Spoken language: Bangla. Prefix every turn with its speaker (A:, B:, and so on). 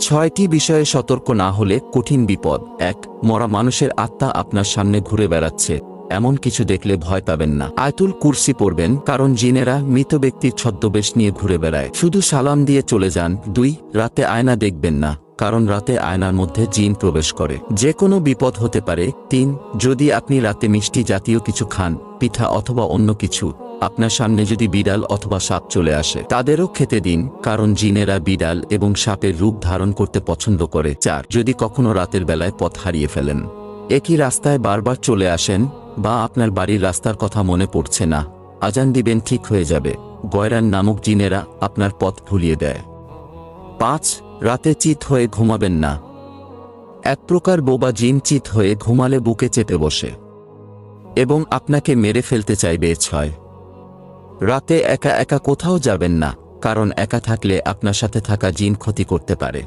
A: 6টি বিষয়ে সতর্ক না হলে কঠিন বিপদ। 1. মরা মানুষের আত্মা আপনার সামনে ঘুরে বেড়াচ্ছে, এমন কিছু দেখলে ভয় পাবেন না। আয়াতুল কুরসি পড়বেন, কারণ জিনেরা মৃত ব্যক্তির ছদ্মবেশ নিয়ে ঘুরে বেড়ায়। শুধু সালাম দিয়ে চলে যান। 2. রাতে আয়না দেখবেন না, কারণ রাতে আয়নার মধ্যে জিন প্রবেশ করে, যে কোনো বিপদ হতে পারে। 3. যদি আপনি রাতে মিষ্টি জাতীয় কিছু খান, পিঠা অথবা অন্য কিছু, আপনার সামনে যদি বিড়াল অথবা সাপ চলে আসে, তাদেরও খেতে দিন, কারণ জিনেরা বিড়াল এবং সাপের রূপ ধারণ করতে পছন্দ করে। 4. যদি কখনো রাতের বেলায় পথ হারিয়ে ফেলেন, একই রাস্তায় বারবার চলে আসেন, বা আপনার বাড়ির রাস্তার কথা মনে পড়ছে না, আজান দিবেন, ঠিক হয়ে যাবে। গয়রান নামক জিনেরা আপনার পথ ভুলিয়ে দেয়। 5. রাতে চিত হয়ে ঘুমাবেন না। এক প্রকার বোবা জিন চিত হয়ে ঘুমালে বুকে চেপে বসে এবং আপনাকে মেরে ফেলতে চাইবে। 6. রাতে একা একা কোথাও যাবেন না, কারণ একা থাকলে আপনার সাথে থাকা জিন ক্ষতি করতে পারে।